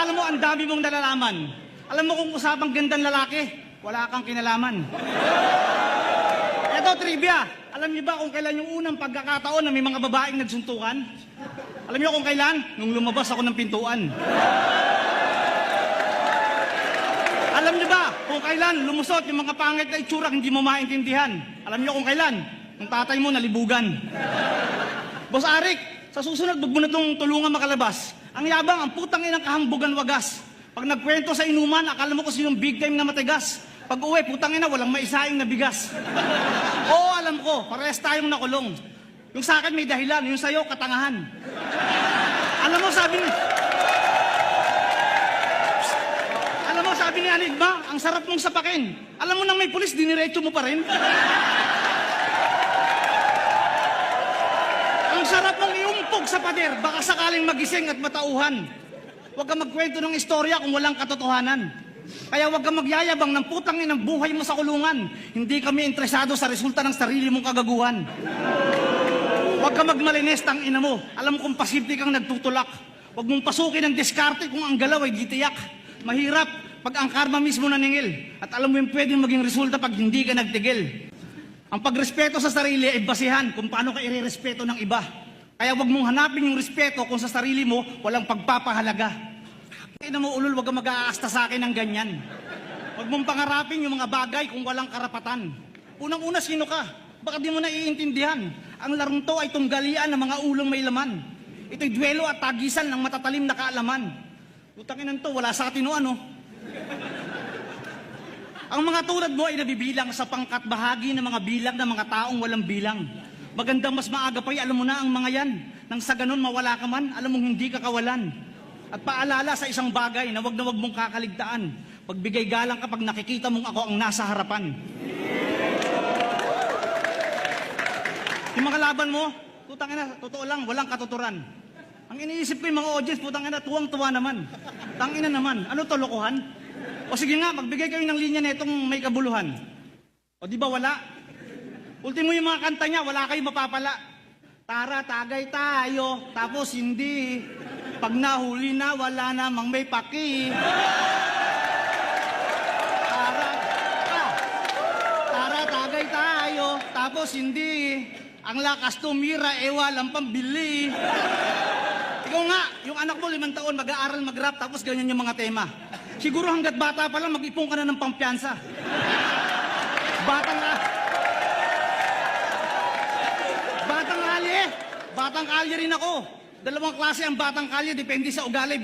akala mo ang dami mong nalalaman. Alam mo kung usapang gandang lalaki, wala kang kinalaman. Eto, trivia. Alam niyo ba kung kailan yung unang pagkakataon na may mga babaeng nagsuntukan? Alam niyo kung kailan? Nung lumabas ako ng pintuan. Alam niyo ba kung kailan lumusot yung mga pangit na itsura hindi mo maintindihan? Alam niyo kung kailan? Nung tatay mo nalibugan. Boss Arik, sa susunod, wag mo na itong tulungan makalabas. Ang yabang, ang putang inang kahambugan wagas. Pag nagkwento sa inuman, akala mo kung sinong big time na matigas. Pag uwi, putang ina, walang maisaing na bigas. Oo, alam ko, parehas tayong nakulong. Yung sa akin may dahilan, yung sa'yo, katangahan. Alam mo, sabi ni Anigma, ang sarap mong sapakin. Alam mo nang may pulis, diniretso mo pa rin. Ang sarap mong iumpog sa pader, baka sakaling magising at matauhan. Huwag kang magkwento ng istorya kung walang katotohanan. Kaya huwag kang magyayabang ng putang inang buhay mo sa kulungan. Hindi kami interesado sa resulta ng sarili mong kagaguhan. Huwag kang magmalinis, tang ina mo. Alam kong pasibli kang nagtutulak. Huwag mong pasukin ang diskarte kung ang galaw ay gitiyak. Mahirap pag ang karma mismo naningil. At alam mo yung pwedeng maging resulta pag hindi ka nagtigil. Ang pagrespeto sa sarili ay basihan kung paano ka irerespeto ng iba. Kaya wag mong hanapin yung respeto kung sa sarili mo walang pagpapahalaga. Ina mo ulol, wag kang mag-aasta sa akin ng ganyan. Wag mong pangarapin yung mga bagay kung walang karapatan. Unang-una, sino ka? Baka di mo naiintindihan. Ang larong to ay tunggalian ng mga ulong may laman. Ito'y duelo at tagisan ng matatalim na kaalaman. Putangin to, wala sa atin o ano. Ang mga tulad mo ay nabibilang sa pangkat bahagi ng mga bilang ng mga taong walang bilang. Magandang mas maaga pa'y alam mo na ang mga yan. Nang sa ganun mawala ka man, alam mong hindi ka kawalan. At paalala sa isang bagay na wag mong kakaligtaan. Pagbigay galang kapag nakikita mong ako ang nasa harapan. Yung mga laban mo, putang ina, totoo lang, walang katuturan. Ang iniisip ko yung mga audience, putang ina, tuwang-tuwa naman. Tangina naman, ano to, lokohan? O sige nga, magbigay kayo ng linya na itong may kabuluhan. O di ba wala? Ultimo yung mga kanta niya, wala kayong mapapala. Tara, tagay tayo, tapos hindi. Pag nahuli na, wala namang may paki. Tara, tagay tayo, tapos hindi. Ang lakas tumira, walang pambili. Ikaw nga, yung anak mo 5 taon, mag-aaral mag-rap, tapos ganyan yung mga tema. Siguro hanggat bata pa lang, mag-ipon ka na ng pampiyansa. Batang kalye rin ako. 2 klase ang batang kalye, depende sa ugali.